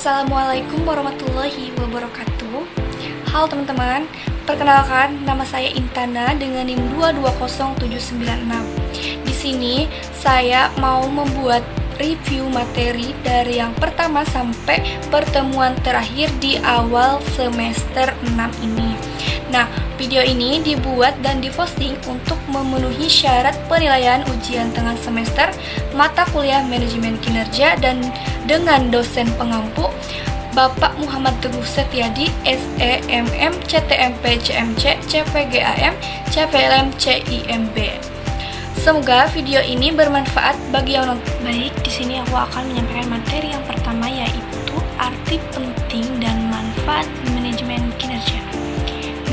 Assalamualaikum warahmatullahi wabarakatuh. Halo teman-teman, perkenalkan nama saya Intana dengan NIM 220796. Di sini saya mau membuat review materi dari yang pertama sampai pertemuan terakhir di awal semester 6 ini. Nah, video ini dibuat dan diposting untuk memenuhi syarat penilaian ujian tengah semester mata kuliah manajemen kinerja dan dengan dosen pengampu Bapak Muhammad Teguh Setiadi, SEMM, CTMP, CMC, CPGAM, CPLM, CIMB. Semoga video ini bermanfaat bagi yang nonton. Baik, di sini aku akan menyampaikan materi yang pertama, yaitu arti penting dan manfaat manajemen kinerja.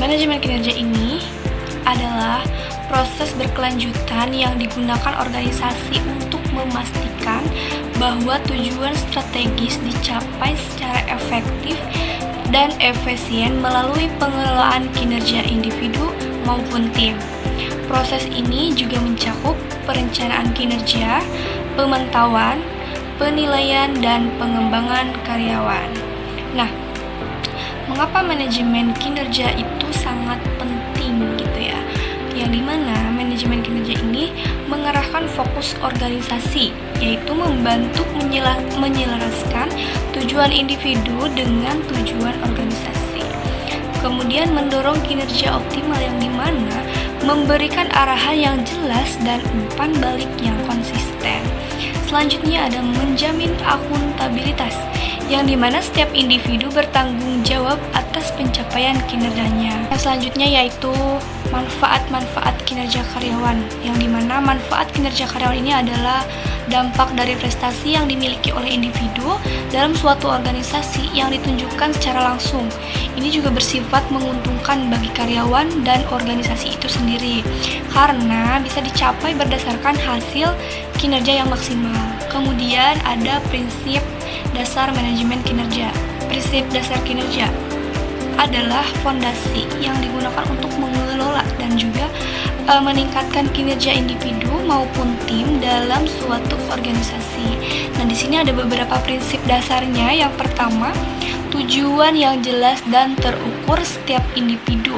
Manajemen kinerja ini adalah proses berkelanjutan yang digunakan organisasi untuk memastikan bahwa tujuan strategis dicapai secara efektif dan efisien melalui pengelolaan kinerja individu maupun tim. Proses ini juga mencakup perencanaan kinerja, pemantauan, penilaian, dan pengembangan karyawan. Nah, mengapa manajemen kinerja itu sangat penting gitu ya? Yang dimana manajemen kinerja ini mengarahkan fokus organisasi, yaitu membantu menyelaraskan tujuan individu dengan tujuan organisasi. Kemudian mendorong kinerja optimal yang dimana memberikan arahan yang jelas dan umpan balik yang konsisten. Selanjutnya ada menjamin akuntabilitas, yang dimana setiap individu bertanggung jawab atas pencapaian kinerjanya. Selanjutnya yaitu manfaat-manfaat kinerja karyawan, yang dimana manfaat kinerja karyawan ini adalah dampak dari prestasi yang dimiliki oleh individu dalam suatu organisasi yang ditunjukkan secara langsung. Ini juga bersifat menguntungkan bagi karyawan dan organisasi itu sendiri, karena bisa dicapai berdasarkan hasil kinerja yang maksimal. Kemudian ada prinsip dasar manajemen kinerja. Prinsip dasar kinerja adalah fondasi yang digunakan untuk mengelola dan juga meningkatkan kinerja individu maupun tim dalam suatu organisasi. Nah, di sini ada beberapa prinsip dasarnya. Yang pertama, tujuan yang jelas dan terukur setiap individu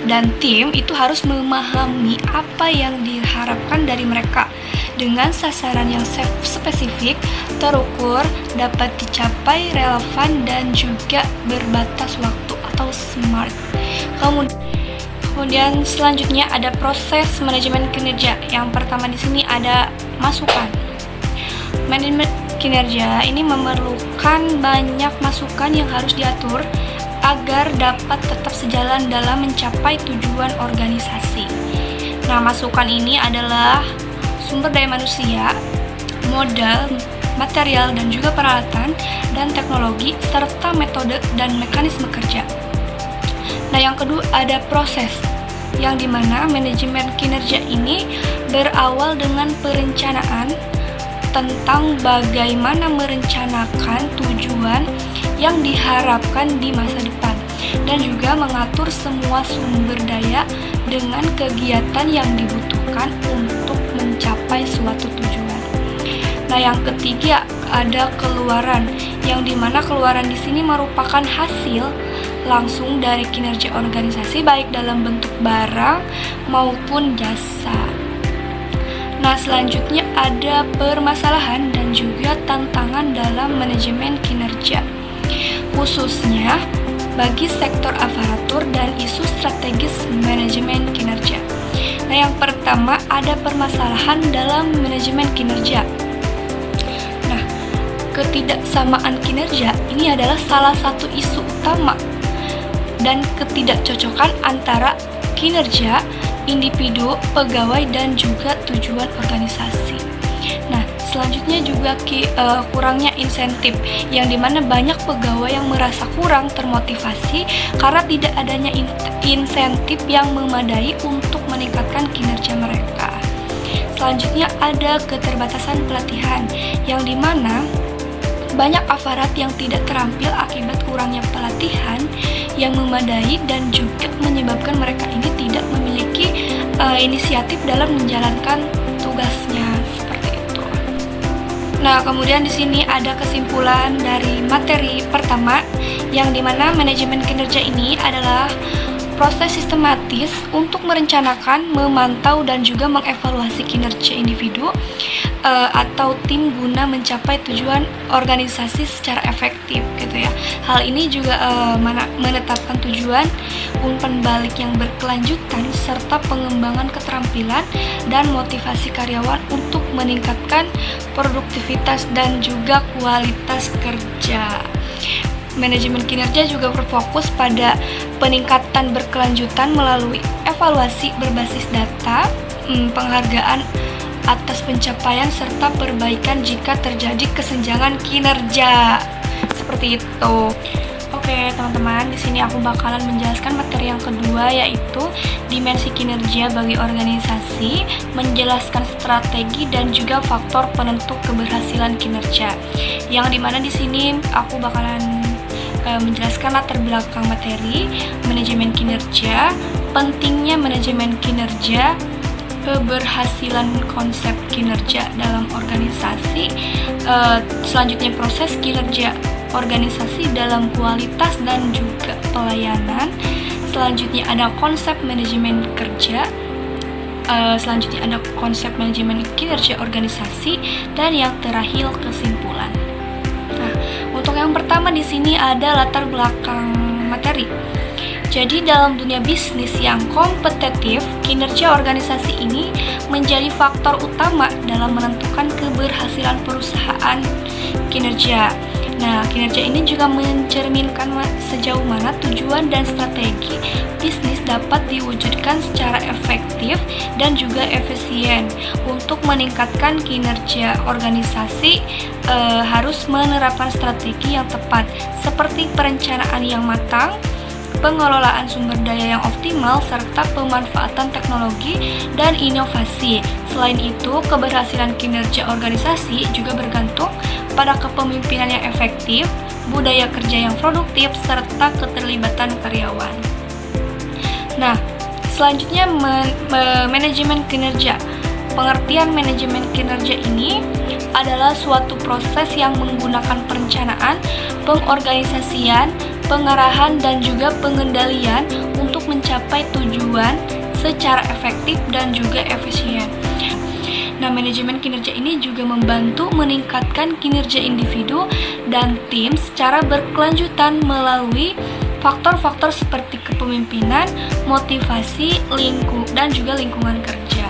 dan tim itu harus memahami apa yang diharapkan dari mereka dengan sasaran yang spesifik, terukur, dapat dicapai, relevan, dan juga berbatas waktu atau SMART. Kemudian selanjutnya ada proses manajemen kinerja. Yang pertama di sini ada masukan. Manajemen kinerja ini memerlukan banyak masukan yang harus diatur agar dapat tetap sejalan dalam mencapai tujuan organisasi. Nah, masukan ini adalah sumber daya manusia, modal, material, dan juga peralatan dan teknologi, serta metode dan mekanisme kerja. Nah, yang kedua ada proses, yang dimana manajemen kinerja ini berawal dengan perencanaan tentang bagaimana merencanakan tujuan yang diharapkan di masa depan, dan juga mengatur semua sumber daya dengan kegiatan yang dibutuhkan untuk mencapai suatu tujuan. Nah, yang ketiga ada keluaran, yang dimana keluaran di sini merupakan hasil langsung dari kinerja organisasi baik dalam bentuk barang maupun jasa. Nah, selanjutnya ada permasalahan dan juga tantangan dalam manajemen kinerja, khususnya bagi sektor aparatur dan isu strategis manajemen kinerja. Nah, yang pertama ada permasalahan dalam manajemen kinerja. Nah, ketidaksamaan kinerja ini adalah salah satu isu utama dan ketidakcocokan antara kinerja individu, pegawai, dan juga tujuan organisasi. Nah, selanjutnya juga kurangnya insentif, yang dimana banyak pegawai yang merasa kurang termotivasi karena tidak adanya insentif yang memadai untuk meningkatkan kinerja mereka. Selanjutnya ada keterbatasan pelatihan, yang dimana banyak aparat yang tidak terampil akibat kurangnya pelatihan yang memadai dan juga menyebabkan mereka ini tidak memiliki inisiatif dalam menjalankan tugasnya, seperti itu. Nah, kemudian di sini ada kesimpulan dari materi pertama, yang dimana manajemen kinerja ini adalah proses sistematis untuk merencanakan, memantau, dan juga mengevaluasi kinerja individu atau tim guna mencapai tujuan organisasi secara efektif gitu ya. Hal ini juga menetapkan tujuan, umpan balik yang berkelanjutan, serta pengembangan keterampilan dan motivasi karyawan untuk meningkatkan produktivitas dan juga kualitas kerja. Manajemen kinerja juga berfokus pada peningkatan berkelanjutan melalui evaluasi berbasis data, penghargaan atas pencapaian, serta perbaikan jika terjadi kesenjangan kinerja. Seperti itu. Oke, teman-teman, di sini aku bakalan menjelaskan materi yang kedua, yaitu dimensi kinerja bagi organisasi, menjelaskan strategi dan juga faktor penentu keberhasilan kinerja. Yang dimana di sini aku bakalan menjelaskan latar belakang materi manajemen kinerja, pentingnya manajemen kinerja, keberhasilan konsep kinerja dalam organisasi, selanjutnya proses kinerja organisasi dalam kualitas dan juga pelayanan, selanjutnya ada konsep manajemen kerja, selanjutnya ada konsep manajemen kinerja organisasi, dan yang terakhir kesimpulan. Nah, untuk yang pertama di sini ada latar belakang materi. Jadi dalam dunia bisnis yang kompetitif, kinerja organisasi ini menjadi faktor utama dalam menentukan keberhasilan perusahaan kinerja. Nah, kinerja ini juga mencerminkan sejauh mana tujuan dan strategi bisnis dapat diwujudkan secara efektif dan juga efisien. Untuk meningkatkan kinerja organisasi, harus menerapkan strategi yang tepat, seperti perencanaan yang matang, pengelolaan sumber daya yang optimal, serta pemanfaatan teknologi dan inovasi. Selain itu, keberhasilan kinerja organisasi juga bergantung pada kepemimpinan yang efektif, budaya kerja yang produktif, serta keterlibatan karyawan. Nah, selanjutnya manajemen kinerja. Pengertian manajemen kinerja ini adalah suatu proses yang menggunakan perencanaan, pengorganisasian, pengarahan, dan juga pengendalian untuk mencapai tujuan secara efektif dan juga efisien. Nah, manajemen kinerja ini juga membantu meningkatkan kinerja individu dan tim secara berkelanjutan melalui faktor-faktor seperti kepemimpinan, motivasi, dan juga lingkungan kerja.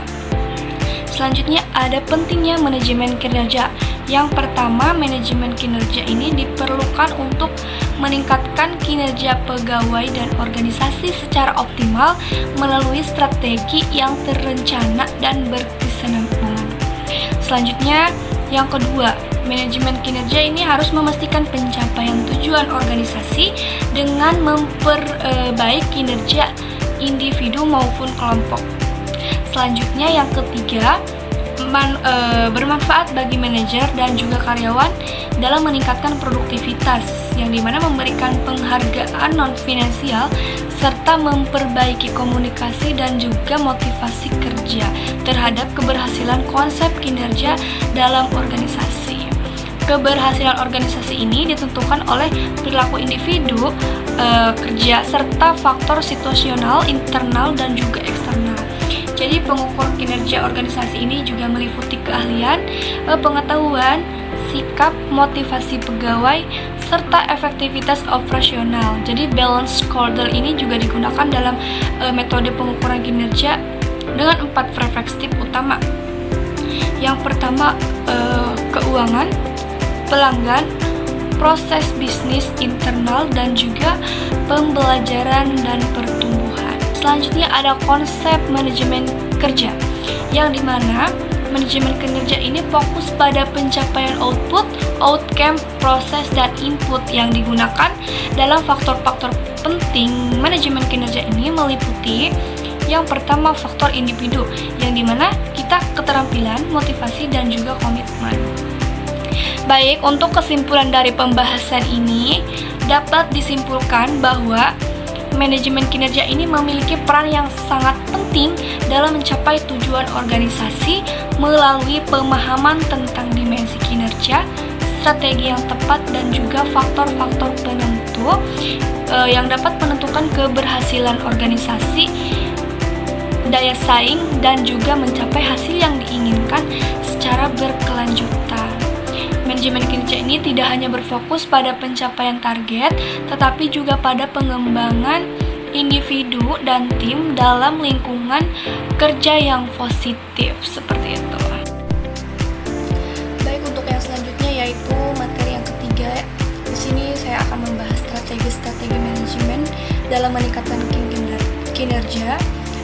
Selanjutnya ada pentingnya manajemen kinerja. Yang pertama, manajemen kinerja ini diperlukan untuk meningkatkan kinerja pegawai dan organisasi secara optimal melalui strategi yang terencana dan berkesinambungan. Selanjutnya, yang kedua, manajemen kinerja ini harus memastikan pencapaian tujuan organisasi dengan memperbaiki kinerja individu maupun kelompok. Selanjutnya, yang ketiga, bermanfaat bagi manajer dan juga karyawan dalam meningkatkan produktivitas, yang dimana memberikan penghargaan non-finansial serta memperbaiki komunikasi dan juga motivasi kerja terhadap keberhasilan konsep kinerja dalam organisasi. Keberhasilan organisasi ini ditentukan oleh perilaku individu, kerja, serta faktor situasional, internal, dan juga eksternal. Jadi pengukur kinerja organisasi ini juga meliputi keahlian, pengetahuan, sikap, motivasi pegawai, serta efektivitas operasional. Jadi balance scorecard ini juga digunakan dalam metode pengukuran kinerja dengan 4 perspektif utama. Yang pertama, keuangan, pelanggan, proses bisnis internal, dan juga pembelajaran dan pertumbuhan. Selanjutnya ada konsep manajemen kerja, yang dimana manajemen kinerja ini fokus pada pencapaian output, outcome, proses, dan input yang digunakan dalam faktor-faktor penting. Manajemen kinerja ini meliputi yang pertama faktor individu, yang dimana kita keterampilan, motivasi, dan juga komitmen. Baik, untuk kesimpulan dari pembahasan ini dapat disimpulkan bahwa manajemen kinerja ini memiliki peran yang sangat penting dalam mencapai tujuan organisasi melalui pemahaman tentang dimensi kinerja kinerja, strategi yang tepat, dan juga faktor-faktor penentu yang dapat menentukan keberhasilan organisasi, daya saing, dan juga mencapai hasil yang diinginkan secara berkelanjutan. Manajemen kinerja ini tidak hanya berfokus pada pencapaian target, tetapi juga pada pengembangan individu dan tim dalam lingkungan kerja yang positif, seperti itu. Baik, untuk yang selanjutnya yaitu materi yang ketiga. Di sini saya akan membahas strategi manajemen dalam meningkatkan kinerja,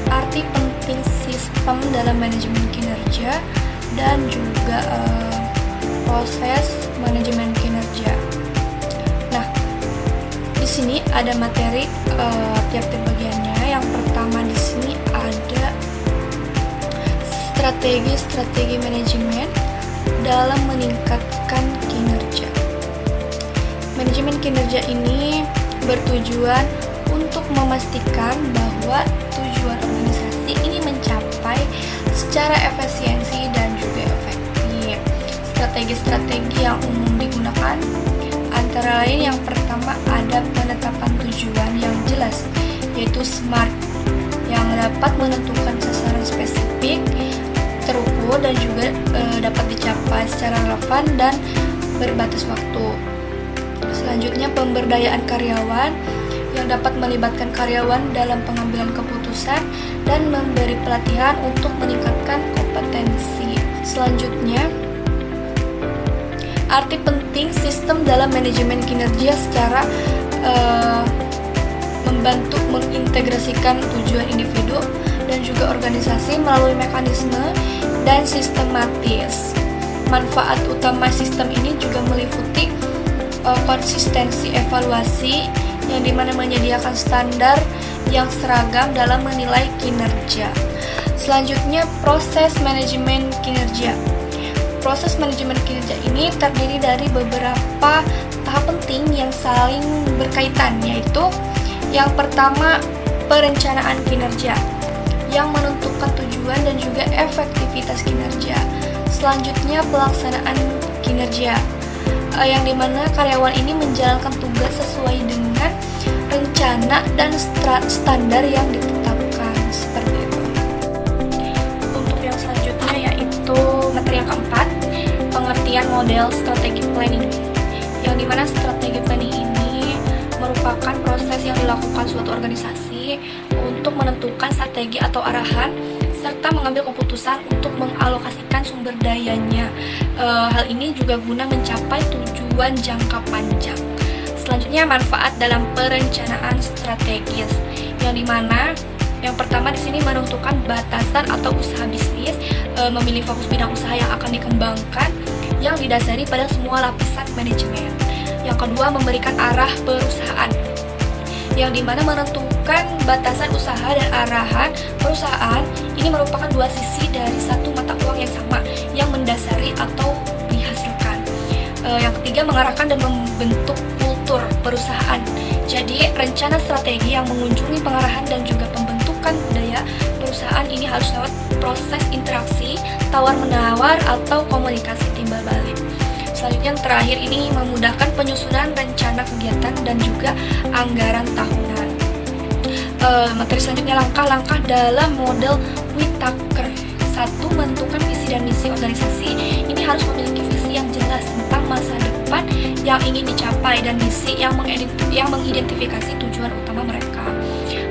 arti penting sistem dalam manajemen kinerja, dan juga proses manajemen kinerja. Nah, di sini ada materi tiap-tiap bagiannya. Yang pertama di sini ada strategi manajemen dalam meningkatkan kinerja. Manajemen kinerja ini bertujuan untuk memastikan bahwa tujuan organisasi ini mencapai secara efisiensi dan juga efektif. Strategi-strategi yang umum digunakan antara lain yang pertama ada penetapan tujuan yang jelas, yaitu SMART, yang dapat menentukan sasaran spesifik, terukur, dan juga dapat dicapai secara relevan dan berbatas waktu. Selanjutnya pemberdayaan karyawan, yang dapat melibatkan karyawan dalam pengambilan keputusan dan memberi pelatihan untuk meningkatkan kompetensi. Selanjutnya, arti penting sistem dalam manajemen kinerja secara membantu mengintegrasikan tujuan individu dan juga organisasi melalui mekanisme dan sistematis. Manfaat utama sistem ini juga meliputi konsistensi evaluasi, yang dimana menyediakan standar yang seragam dalam menilai kinerja. Selanjutnya, proses manajemen kinerja. Proses manajemen kinerja ini terdiri dari beberapa tahap penting yang saling berkaitan, yaitu yang pertama, perencanaan kinerja yang menentukan tujuan dan juga efektivitas kinerja. Selanjutnya, pelaksanaan kinerja yang dimana karyawan ini menjalankan tugas sesuai dengan rencana dan standar yang ditetapkan, seperti itu. Untuk yang selanjutnya yaitu materi yang keempat, pengertian model strategi planning, yang dimana strategi planning ini merupakan proses yang dilakukan suatu organisasi untuk menentukan strategi atau arahan serta mengambil keputusan untuk mengalokasikan sumber dayanya. Hal ini juga guna mencapai tujuan jangka panjang. Selanjutnya, manfaat dalam perencanaan strategis, yang dimana yang pertama di sini menentukan batasan atau usaha bisnis, memilih fokus bidang usaha yang akan dikembangkan yang didasari pada semua lapisan manajemen. Yang kedua, memberikan arah perusahaan, yang dimana menentukan batasan usaha dan arahan perusahaan ini merupakan dua sisi dari satu mata uang yang sama yang mendasari atau dihasilkan. Yang ketiga, mengarahkan dan membentuk kultur perusahaan. Jadi rencana strategi yang mengunjungi pengarahan dan juga pembentukan budaya perusahaan ini harus lewat proses interaksi, tawar-menawar, atau komunikasi timbal balik. Selanjutnya yang terakhir ini memudahkan penyusunan rencana kegiatan dan juga anggaran tahunan. Materi selanjutnya langkah-langkah dalam model Whittaker. 1. Menentukan visi dan misi organisasi. Ini harus memiliki visi yang jelas tentang masa depan yang ingin dicapai dan misi yang mengidentifikasi tujuan utama mereka.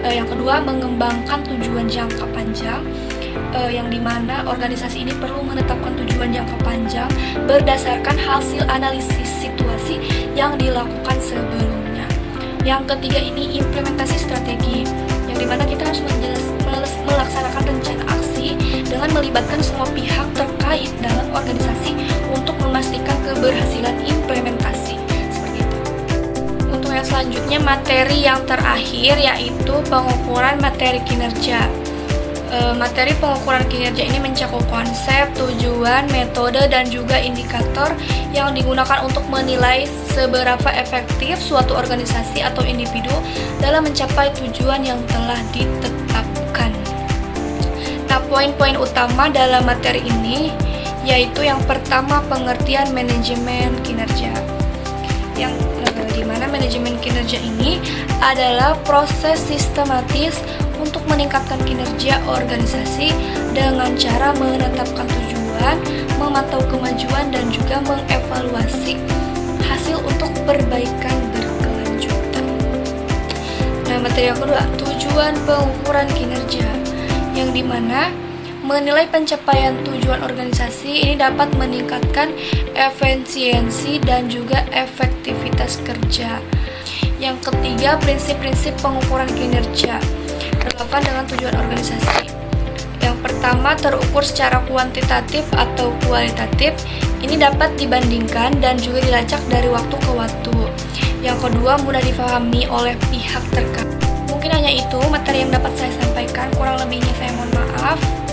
Yang kedua, mengembangkan tujuan jangka panjang, yang dimana organisasi ini perlu menetapkan tujuan jangka panjang berdasarkan hasil analisis situasi yang dilakukan sebelumnya. Yang ketiga ini implementasi strategi, yang dimana kita harus melaksanakan rencana aksi dengan melibatkan semua pihak terkait dalam organisasi untuk memastikan keberhasilan implementasi. Seperti itu. Untuk yang selanjutnya, materi yang terakhir yaitu pengukuran materi kinerja. Materi pengukuran kinerja ini mencakup konsep, tujuan, metode, dan juga indikator yang digunakan untuk menilai seberapa efektif suatu organisasi atau individu dalam mencapai tujuan yang telah ditetapkan. Nah, poin-poin utama dalam materi ini yaitu yang pertama pengertian manajemen kinerja. Yang dimana manajemen kinerja ini adalah proses sistematis untuk meningkatkan kinerja organisasi dengan cara menetapkan tujuan, memantau kemajuan, dan juga mengevaluasi hasil untuk perbaikan berkelanjutan. Nah, materi yang kedua, tujuan pengukuran kinerja, yang dimana menilai pencapaian tujuan organisasi ini dapat meningkatkan efisiensi dan juga efektivitas kerja. Yang ketiga, prinsip-prinsip pengukuran kinerja relevan dengan tujuan organisasi. Yang pertama, terukur secara kuantitatif atau kualitatif. Ini dapat dibandingkan dan juga dilacak dari waktu ke waktu. Yang kedua, mudah difahami oleh pihak terkait. Mungkin hanya itu materi yang dapat saya sampaikan, kurang lebihnya saya mohon maaf.